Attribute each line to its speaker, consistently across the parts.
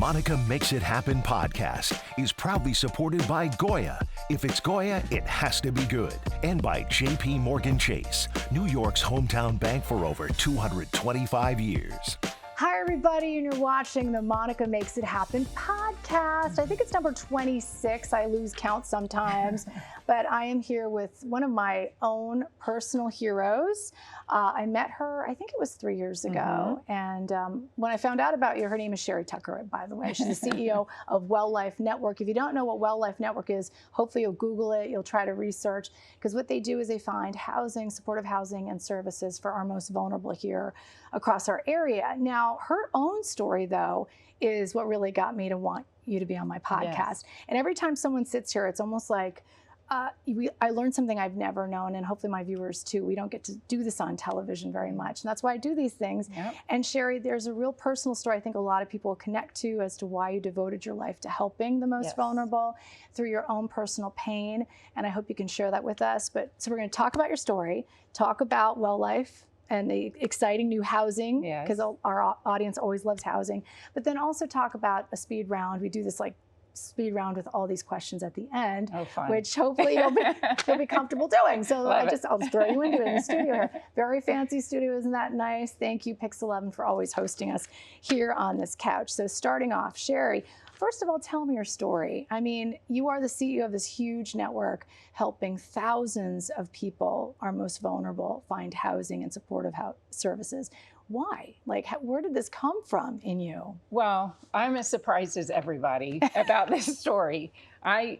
Speaker 1: Monica Makes It Happen podcast is proudly supported by Goya. If it's Goya, it has to be good. And by JP Morgan Chase, New York's hometown bank for over 225 years.
Speaker 2: Hi, everybody, and you're watching the Monica Makes It Happen podcast. I think it's number 26. I lose count sometimes, but I am here with one of my own personal heroes. I met her, I think it was 3 years ago. And when I found out about you, her name is Sherry Tucker, by the way. She's the CEO of WellLife Network. If you don't know what WellLife Network is, hopefully you'll Google it, you'll try to research, because what they do is they find housing, supportive housing, and services for our most vulnerable here across our area. Now, her own story, though, is what really got me to want you to be on my podcast. Yes. And every time someone sits here, it's almost like I learned something I've never known, and hopefully my viewers too. We don't get to do this on television very much, and that's why I do these things. Yep. And Sherry, there's a real personal story I think a lot of people connect to as to why you devoted your life to helping the most vulnerable through your own personal pain, and I hope you can share that with us. But so we're going to talk about your story, talk about WellLife and the exciting new housing, because our audience always loves housing, but then also talk about a speed round. We do this like speed round with all these questions at the end, which hopefully you'll be comfortable doing. So I'll just throw you into it in the studio here. Very fancy studio, isn't that nice? Thank you, Pix11, for always hosting us here on this couch. So starting off, Sherry, first of all, tell me your story. I mean, you are the CEO of this huge network helping thousands of people, our most vulnerable, find housing and supportive services. Why? Like, where did this come from in you?
Speaker 3: Well, I'm as surprised as everybody about this story. I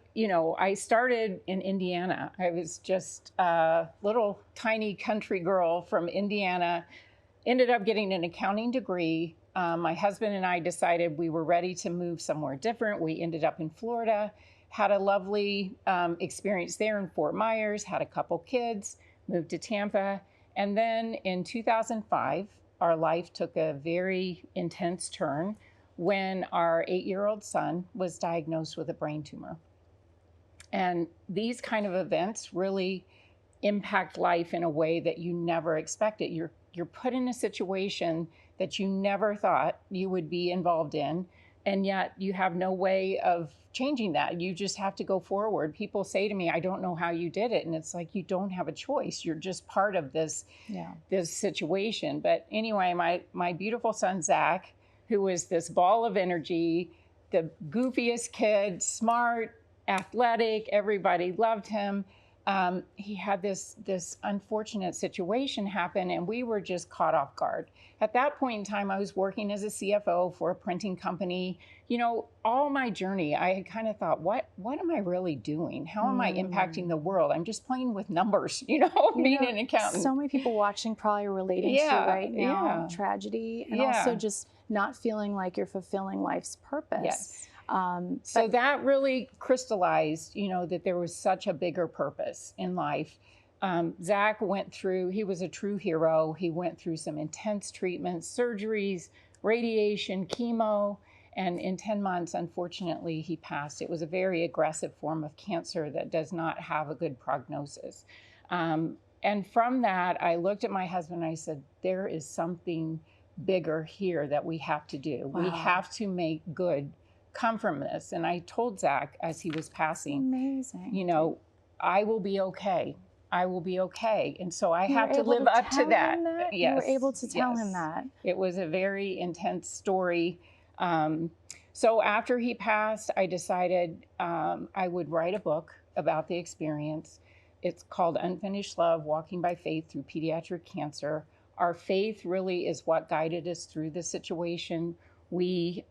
Speaker 3: started in Indiana. I was just a little tiny country girl from Indiana, ended up getting an accounting degree. My husband and I decided we were ready to move somewhere different. We ended up in Florida, had a lovely experience there in Fort Myers, had a couple kids, moved to Tampa. And then in 2005, our life took a very intense turn when our 8-year-old son was diagnosed with a brain tumor. And these kind of events really impact life in a way that you never expected. You're put in a situation that you never thought you would be involved in, and yet you have no way of changing that. You just have to go forward. People say to me, I don't know how you did it. And it's like, you don't have a choice. You're just part of this situation. But anyway, my beautiful son, Zach, who was this ball of energy, the goofiest kid, smart, athletic, everybody loved him. He had this unfortunate situation happen, and we were just caught off guard. At that point in time, I was working as a CFO for a printing company. You know, all my journey, I had kind of thought, what am I really doing? How am I impacting the world? I'm just playing with numbers, being an accountant.
Speaker 2: So many people watching probably are relating to right now tragedy, and also just not feeling like you're fulfilling life's purpose.
Speaker 3: Yes. So that really crystallized, that there was such a bigger purpose in life. Zach he was a true hero. He went through some intense treatments, surgeries, radiation, chemo, and in 10 months, unfortunately, he passed. It was a very aggressive form of cancer that does not have a good prognosis. And from that, I looked at my husband and I said, there is something bigger here that we have to do. Wow. We have to make good come from this. And I told Zach as he was passing,
Speaker 2: amazing.
Speaker 3: I will be okay. I will be okay. And so I have to live up to that.
Speaker 2: Yes. You were able to tell him that.
Speaker 3: It was a very intense story. So after he passed, I decided I would write a book about the experience. It's called Unfinished Love, Walking by Faith Through Pediatric Cancer. Our faith really is what guided us through the situation. We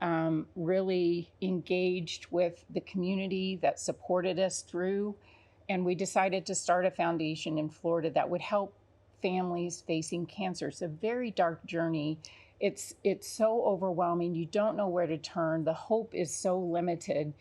Speaker 3: really engaged with the community that supported us through, and we decided to start a foundation in Florida that would help families facing cancer. It's a very dark journey. It's so overwhelming. You don't know where to turn. The hope is so limited,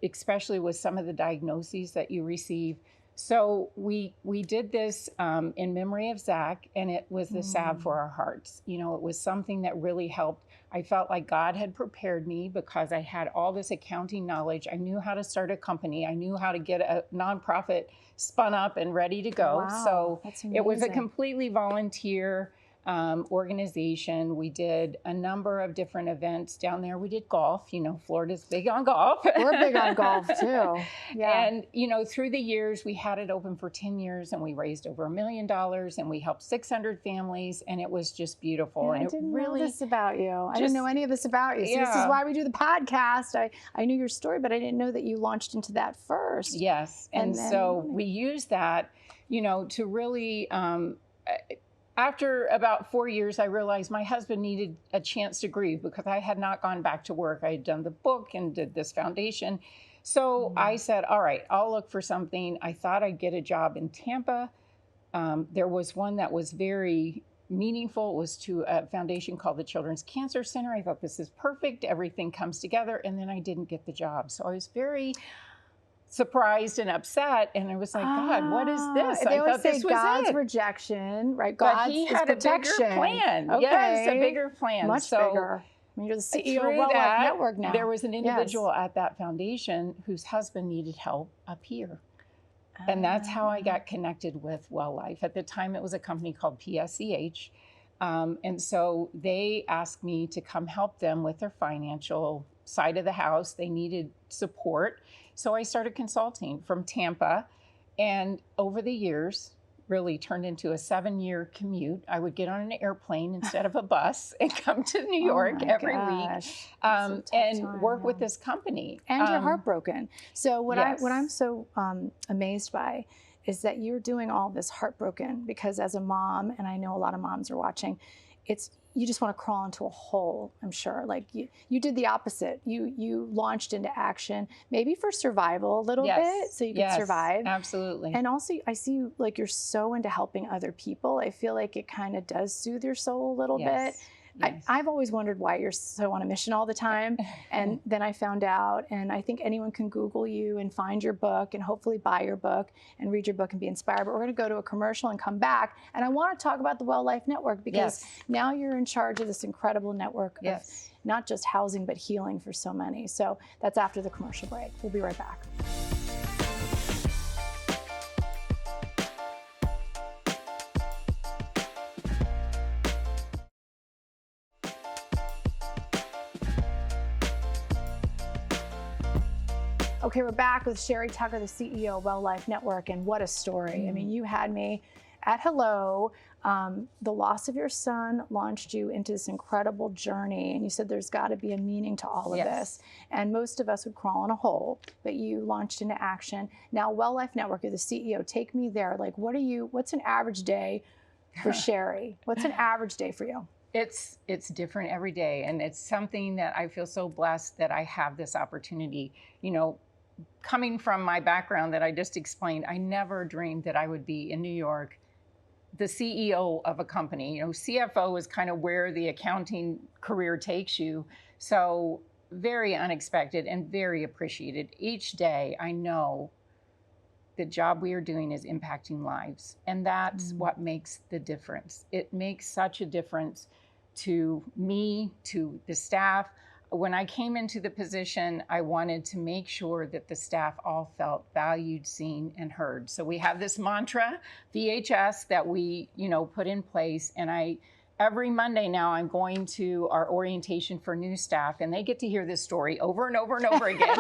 Speaker 3: especially with some of the diagnoses that you receive. So we did this in memory of Zach, and it was the salve for our hearts. It was something that really helped. I felt like God had prepared me because I had all this accounting knowledge. I knew how to start a company. I knew how to get a nonprofit spun up and ready to go.
Speaker 2: Wow,
Speaker 3: so
Speaker 2: that's amazing.
Speaker 3: It was a completely volunteer organization. We did a number of different events down there. We did golf. Florida's big on golf.
Speaker 2: We're big on golf too. Yeah.
Speaker 3: And, through the years, we had it open for 10 years and we raised over $1 million and we helped 600 families and it was just beautiful.
Speaker 2: Yeah,
Speaker 3: and
Speaker 2: I didn't
Speaker 3: really
Speaker 2: know this about you. I didn't know any of this about you. So
Speaker 3: Yeah.
Speaker 2: This is why we do the podcast. I knew your story, but I didn't know that you launched into that first.
Speaker 3: Yes. And so we use that, to really, after about 4 years, I realized my husband needed a chance to grieve because I had not gone back to work. I had done the book and did this foundation. So I said, all right, I'll look for something. I thought I'd get a job in Tampa. There was one that was very meaningful. It was to a foundation called the Children's Cancer Center. I thought this is perfect. Everything comes together. And then I didn't get the job. So I was very surprised and upset, and I was like, God, what is this?
Speaker 2: They
Speaker 3: I
Speaker 2: always
Speaker 3: thought
Speaker 2: say
Speaker 3: this was
Speaker 2: God's
Speaker 3: it.
Speaker 2: rejection, right?
Speaker 3: But
Speaker 2: God's
Speaker 3: he had
Speaker 2: protection.
Speaker 3: a bigger plan.
Speaker 2: Okay.
Speaker 3: Yes, a bigger plan.
Speaker 2: Much bigger. I mean, you're the CEO of
Speaker 3: Through
Speaker 2: WellLife
Speaker 3: that,
Speaker 2: Network now.
Speaker 3: there was an individual at that foundation whose husband needed help up here. And that's how I got connected with WellLife. At the time, it was a company called PSCH. And so they asked me to come help them with their financial side of the house. They needed support. So I started consulting from Tampa, and over the years, really turned into a 7-year commute. I would get on an airplane instead of a bus and come to New York every week and work with this company.
Speaker 2: And you're heartbroken. So what
Speaker 3: yes.
Speaker 2: I'm so amazed by is that you're doing all this heartbroken because as a mom, and I know a lot of moms are watching, you just want to crawl into a hole, I'm sure. Like you did the opposite. You launched into action, maybe for survival a little bit, so you could survive.
Speaker 3: Absolutely.
Speaker 2: And also, I see you like you're so into helping other people. I feel like it kind of does soothe your soul a little bit. Yes. I've always wondered why you're so on a mission all the time. And then I found out, and I think anyone can Google you and find your book and hopefully buy your book and read your book and be inspired. But we're going to go to a commercial and come back. And I want to talk about the WellLife Network because now you're in charge of this incredible network of not just housing, but healing for so many. So that's after the commercial break. We'll be right back. Okay, we're back with Sherry Tucker, the CEO of WellLife Network, and what a story. I mean, you had me at hello. The loss of your son launched you into this incredible journey, and you said there's got to be a meaning to all of this. And most of us would crawl in a hole, but you launched into action. Now, WellLife Network, you're the CEO. Take me there. Like, what's an average day for Sherry? What's an average day for you?
Speaker 3: It's different every day, and it's something that I feel so blessed that I have this opportunity. Coming from my background that I just explained, I never dreamed that I would be in New York, the CEO of a company. CFO is kind of where the accounting career takes you. So very unexpected and very appreciated. Each day I know the job we are doing is impacting lives. And that's what makes the difference. It makes such a difference to me, to the staff. When I came into the position, I wanted to make sure that the staff all felt valued, seen, and heard. So we have this mantra, VHS, that we, put in place. And every Monday now, I'm going to our orientation for new staff, and they get to hear this story over and over and over again.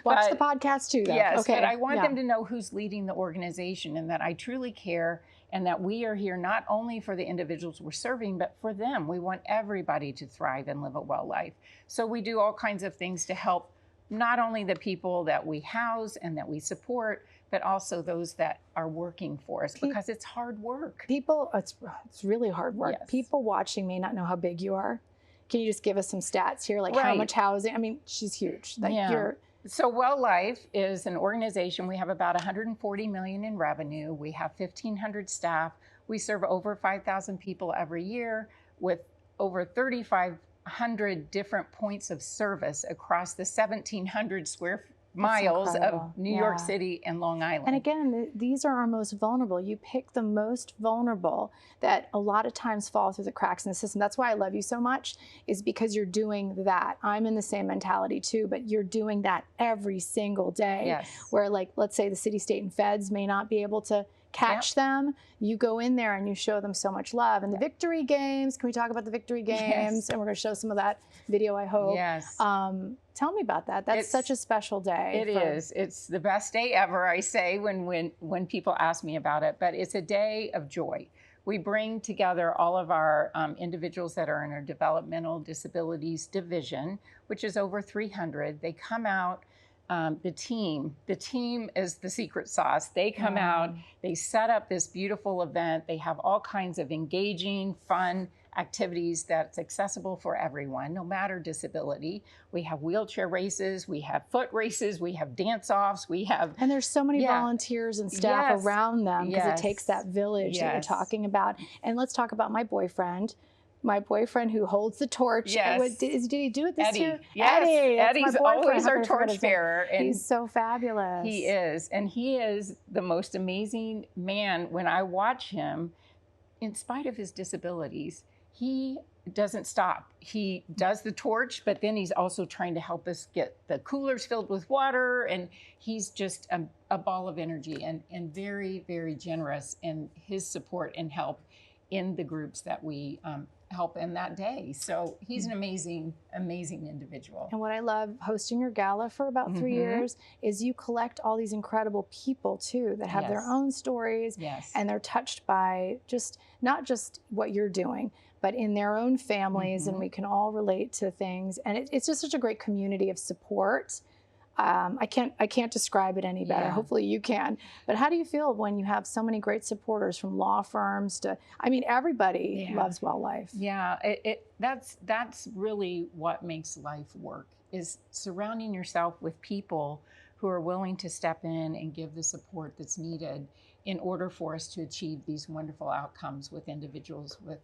Speaker 2: Watch the podcast too, though.
Speaker 3: Yes,
Speaker 2: okay.
Speaker 3: But I want them to know who's leading the organization and that I truly care and that we are here not only for the individuals we're serving, but for them. We want everybody to thrive and live a well life. So we do all kinds of things to help not only the people that we house and that we support, but also those that are working for us because it's hard work.
Speaker 2: It's really hard work.
Speaker 3: Yes.
Speaker 2: People watching may not know how big you are. Can you just give us some stats here? Like how much housing? I mean, she's huge.
Speaker 3: So WellLife is an organization. We have about 140 million in revenue. We have 1,500 staff. We serve over 5,000 people every year with over 3,500 different points of service across the 1,700 square miles of New York City and Long Island.
Speaker 2: And again, these are our most vulnerable. You pick the most vulnerable that a lot of times fall through the cracks in the system. That's why I love you so much, is because you're doing that. I'm in the same mentality too, but you're doing that every single day.
Speaker 3: Yes.
Speaker 2: Where, like, let's say the city, state, and feds may not be able to catch them. You go in there and you show them so much love. And the victory games, can we talk about the victory games?
Speaker 3: Yes.
Speaker 2: And we're going to show some of that video, I hope.
Speaker 3: Yes.
Speaker 2: Tell me about that. That's such a special day.
Speaker 3: It is. It's the best day ever, I say, when people ask me about it. But it's a day of joy. We bring together all of our individuals that are in our developmental disabilities division, which is over 300. They come out. The team is the secret sauce. They come out, they set up this beautiful event. They have all kinds of engaging, fun activities that's accessible for everyone, no matter disability. We have wheelchair races, we have foot races, we have dance-offs, we have...
Speaker 2: And there's so many volunteers and staff around them because it takes that village that you're talking about. And let's talk about my boyfriend who holds the torch.
Speaker 3: Yes.
Speaker 2: Did he do it this year?
Speaker 3: Yes.
Speaker 2: Eddie.
Speaker 3: Eddie's always our torch bearer.
Speaker 2: And he's so fabulous.
Speaker 3: He is. And he is the most amazing man. When I watch him, in spite of his disabilities, he doesn't stop. He does the torch, but then he's also trying to help us get the coolers filled with water. And he's just a ball of energy and very, very generous in his support and help in the groups that we help in that day. So he's an amazing, amazing individual.
Speaker 2: And what I love hosting your gala for about 3 years is you collect all these incredible people too that have their own stories and they're touched by not just what you're doing, but in their own families, and we can all relate to things. And it's just such a great community of support. I can't describe it any better.
Speaker 3: Yeah.
Speaker 2: Hopefully you can. But how do you feel when you have so many great supporters from law firms to, I mean, everybody loves WellLife.
Speaker 3: Yeah, that's really what makes life work, is surrounding yourself with people who are willing to step in and give the support that's needed in order for us to achieve these wonderful outcomes with individuals with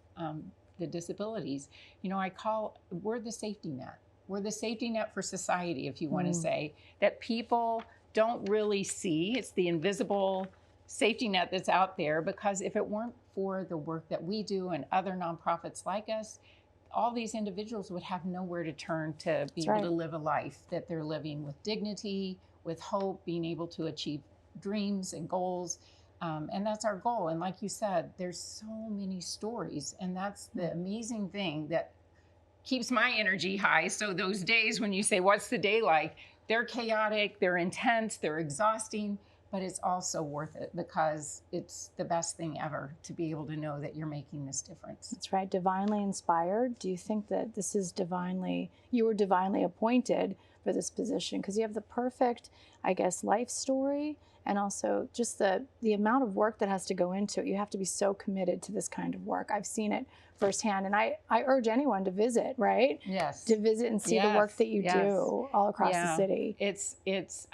Speaker 3: the disabilities. You know, we're the safety net. We're the safety net for society, if you want to say, that people don't really see. It's the invisible safety net that's out there, because if it weren't for the work that we do and other nonprofits like us, all these individuals would have nowhere to turn to be able to live a life that they're living with dignity, with hope, being able to achieve dreams and goals. And that's our goal. And like you said, there's so many stories, and that's the amazing thing that keeps my energy high. So those days when you say, what's the day like? They're chaotic, they're intense, they're exhausting, but it's also worth it because it's the best thing ever to be able to know that you're making this difference.
Speaker 2: That's right, divinely inspired. Do you think that this is you were divinely appointed for this position? Because you have the perfect, I guess, life story, and also just the amount of work that has to go into it. You have to be so committed to this kind of work. I've seen it firsthand, and I urge anyone to visit, right?
Speaker 3: Yes.
Speaker 2: To visit and see the work that you do all across the city.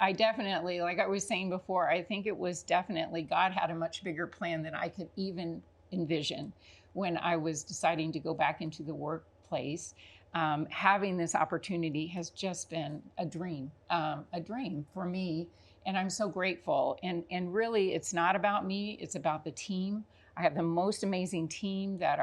Speaker 3: I definitely, like I was saying before, I think it was definitely, God had a much bigger plan than I could even envision when I was deciding to go back into the workplace. Having this opportunity has just been a dream for me. And I'm so grateful. And really, it's not about me, it's about the team. I have the most amazing team that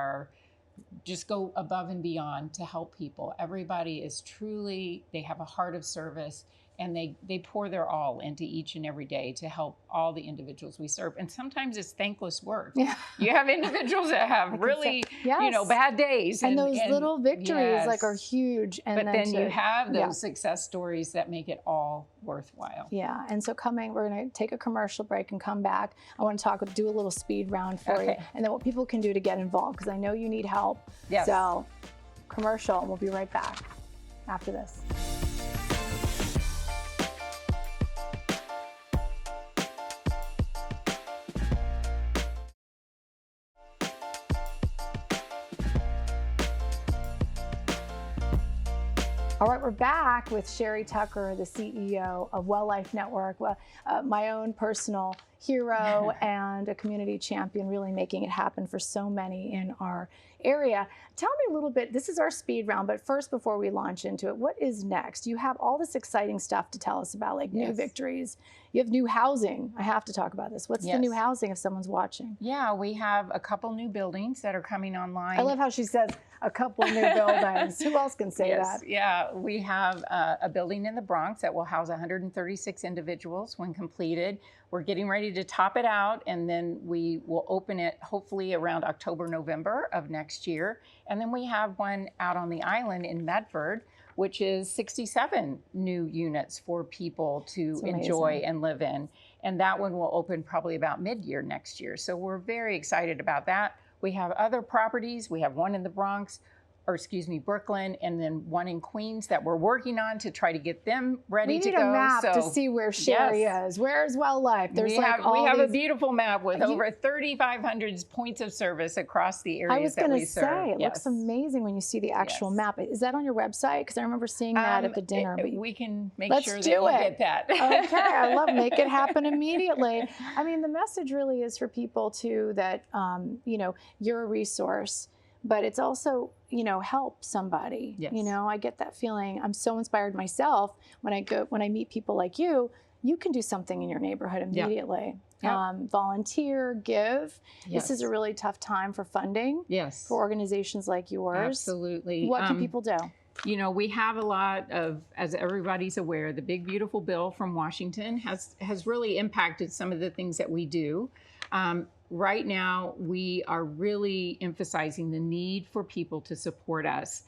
Speaker 3: just go above and beyond to help people. Everybody is truly, they have a heart of service, and they pour their all into each and every day to help all the individuals we serve. And sometimes it's thankless work. Yeah. You have individuals that have really, bad days.
Speaker 2: And those little victories are huge.
Speaker 3: And then you have those success stories that make it all worthwhile.
Speaker 2: Yeah, and so we're gonna take a commercial break and come back. I wanna do a little speed round for you, and then what people can do to get involved, because I know you need help.
Speaker 3: Yes.
Speaker 2: So, commercial, and we'll be right back after this. All right, we're back with Sherry Tucker, the CEO of WellLife Network, my own personal hero and a community champion, really making it happen for so many in our area. Tell me a little bit, this is our speed round, but first, before we launch into it, what is next? You have all this exciting stuff to tell us about, like new victories. You have new housing. I have to talk about this. What's the new housing if someone's watching?
Speaker 3: Yeah, we have a couple new buildings that are coming online.
Speaker 2: I love how she says, a couple new buildings. Who else can say
Speaker 3: Yes,
Speaker 2: that?
Speaker 3: yeah. We have a building in the Bronx that will house 136 individuals when completed. We're getting ready to top it out, and then we will open it hopefully around October, November of next year. And then we have one out on the island in Medford, which is 67 new units for people to enjoy and live in. And that one will open probably about mid-year next year. So we're very excited about that. We have other properties. We have one in the Bronx, Brooklyn, and then one in Queens that we're working on to try to get them ready to go.
Speaker 2: We need a map to see where Sherry is. Where's WellLife?
Speaker 3: We have a beautiful map with over 3,500 points of service across the areas that we serve.
Speaker 2: I was going to say, it looks amazing when you see the actual map. Is that on your website? Because I remember seeing that at the dinner.
Speaker 3: We can make sure that
Speaker 2: you
Speaker 3: get that.
Speaker 2: Okay, I love make it happen immediately. I mean, the message really is for people too that, you're a resource. But it's also, help somebody.
Speaker 3: Yes.
Speaker 2: I get that feeling. I'm so inspired myself when I meet people like you. You can do something in your neighborhood immediately.
Speaker 3: Yep.
Speaker 2: Volunteer, give.
Speaker 3: Yes.
Speaker 2: This is a really tough time for funding.
Speaker 3: Yes.
Speaker 2: For organizations like yours.
Speaker 3: Absolutely.
Speaker 2: What can people do?
Speaker 3: We have a lot of, as everybody's aware, the big beautiful bill from Washington has really impacted some of the things that we do. Right now, we are really emphasizing the need for people to support us.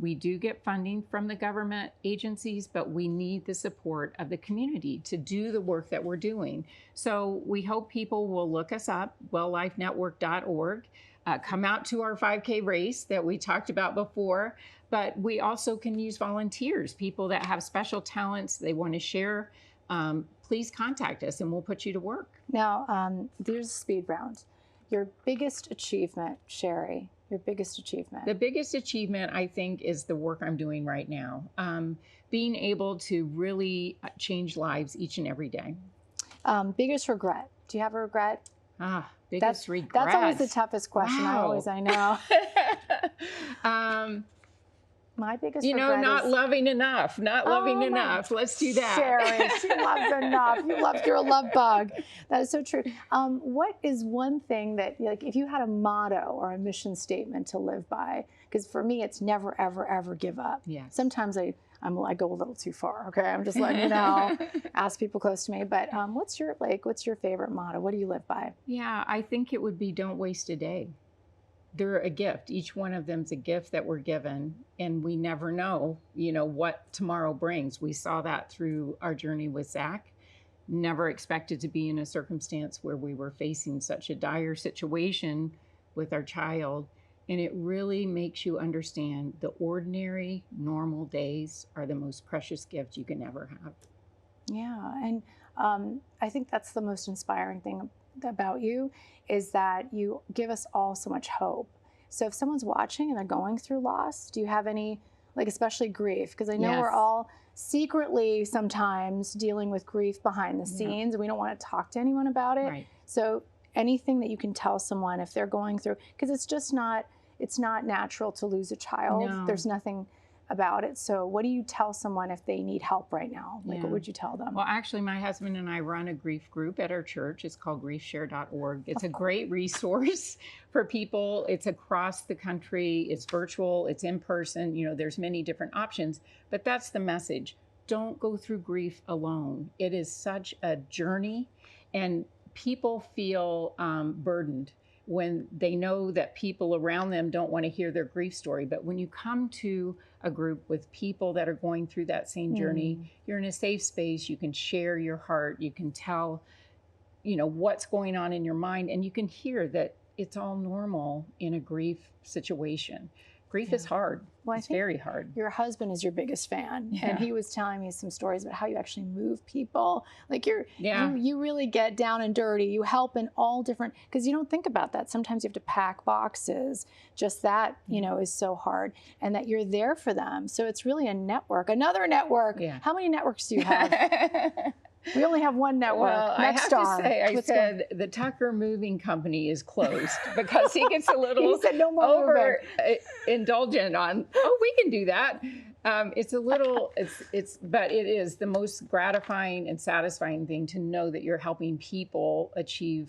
Speaker 3: We do get funding from the government agencies, but we need the support of the community to do the work that we're doing. So we hope people will look us up, WellLifeNetwork.org, come out to our 5K race that we talked about before, but we also can use volunteers, people that have special talents they want to share. Please contact us and we'll put you to work.
Speaker 2: Now, there's a speed round. Your biggest achievement, Sherry, your biggest achievement?
Speaker 3: The biggest achievement, I think, is the work I'm doing right now. Being able to really change lives each and every day.
Speaker 2: Biggest regret? Do you have a regret?
Speaker 3: Biggest regret.
Speaker 2: That's always the toughest question.
Speaker 3: Wow.
Speaker 2: I know. My biggest regret
Speaker 3: not
Speaker 2: is
Speaker 3: loving enough. Not loving enough. Let's do that.
Speaker 2: Sherry, she loves enough. You're a love bug. That is so true. What is one thing that, if you had a motto or a mission statement to live by? Because for me, it's never, ever, ever give up.
Speaker 3: Yes.
Speaker 2: Sometimes I go a little too far. Okay, I'm just letting you know. Ask people close to me. But what's your favorite motto? What do you live by?
Speaker 3: Yeah, I think it would be don't waste a day. They're a gift. Each one of them's a gift that we're given, and we never know, what tomorrow brings. We saw that through our journey with Zach. Never expected to be in a circumstance where we were facing such a dire situation with our child. And it really makes you understand the ordinary, normal days are the most precious gift you can ever have.
Speaker 2: Yeah, and I think that's the most inspiring thing about you is that you give us all so much hope. So if someone's watching and they're going through loss, do you have any, especially grief? Because I know we're all secretly sometimes dealing with grief behind the scenes, and we don't want to talk to anyone about it.
Speaker 3: Right.
Speaker 2: So anything that you can tell someone if they're going through, because it's not natural to lose a child.
Speaker 3: No.
Speaker 2: There's nothing about it. So what do you tell someone if they need help right now? What would you tell them?
Speaker 3: Well, actually, my husband and I run a grief group at our church. It's called griefshare.org. It's a great resource for people. It's across the country. It's virtual. It's in person. There's many different options. But that's the message. Don't go through grief alone. It is such a journey, and people feel burdened when they know that people around them don't want to hear their grief story. But when you come to a group with people that are going through that same journey, you're in a safe space. You can share your heart. You can tell, what's going on in your mind, and you can hear that it's all normal in a grief situation. Grief is hard.
Speaker 2: Well,
Speaker 3: it's very hard.
Speaker 2: Your husband is your biggest fan, and he was telling me some stories about how you actually move people. You really get down and dirty. You help in all different, because you don't think about that. Sometimes you have to pack boxes. Just that, is so hard, and that you're there for them. So it's really a network, another network. Yeah. How many networks do you have? We only have one network.
Speaker 3: Well, I have to say, I said the Tucker Moving Company is closed because he gets a little
Speaker 2: he said no more
Speaker 3: overindulgent on, we can do that. It's a little, but it is the most gratifying and satisfying thing to know that you're helping people achieve,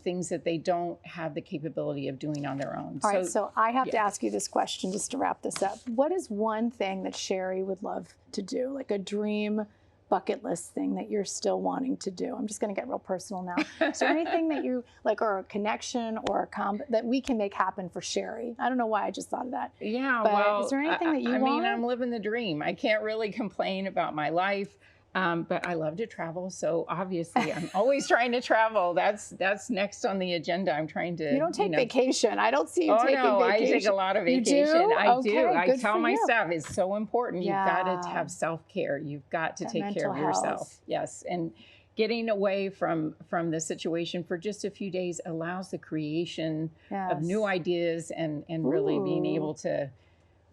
Speaker 3: things that they don't have the capability of doing on their own.
Speaker 2: All right, so I have to ask you this question just to wrap this up. What is one thing that Sherry would love to do, like a dream bucket list thing that you're still wanting to do? I'm just going to get real personal now. Is there anything that you like, or a connection or that we can make happen for Sherry? I don't know why I just thought of that.
Speaker 3: Yeah,
Speaker 2: but
Speaker 3: well,
Speaker 2: is there anything that you want?
Speaker 3: I mean, I'm living the dream. I can't really complain about my life. But I love to travel, so obviously I'm always trying to travel. That's next on the agenda. I'm trying to.
Speaker 2: You don't take vacation. I don't see you taking vacation.
Speaker 3: I take a lot of vacation.
Speaker 2: You do?
Speaker 3: I
Speaker 2: Okay,
Speaker 3: do. I
Speaker 2: good
Speaker 3: tell
Speaker 2: for
Speaker 3: my
Speaker 2: you.
Speaker 3: staff it's so important.
Speaker 2: Yeah.
Speaker 3: You've got to have self-care. You've got to take care of yourself.
Speaker 2: Health.
Speaker 3: Yes, and getting away from the situation for just a few days allows the creation of new ideas and really being able to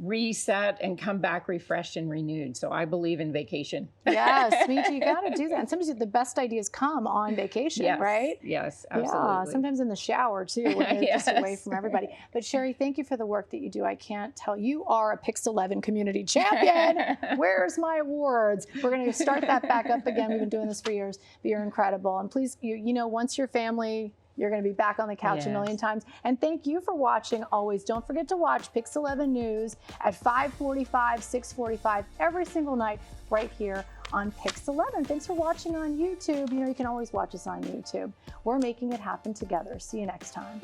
Speaker 3: reset and come back refreshed and renewed. So I believe in vacation.
Speaker 2: Yes, me too. You got to do that. And sometimes the best ideas come on vacation, right?
Speaker 3: Yes, absolutely.
Speaker 2: Yeah, sometimes in the shower too, when you're just away from everybody. But Sherry, thank you for the work that you do. I can't tell. You are a Pix 11 community champion. Where's my awards? We're going to start that back up again. We've been doing this for years, but you're incredible. And please, once your family, you're going to be back on the couch a million times. And thank you for watching. Always don't forget to watch Pix 11 News at 5:45, 6:45 every single night right here on Pix 11. Thanks for watching on YouTube. You can always watch us on YouTube. We're making it happen together. See you next time.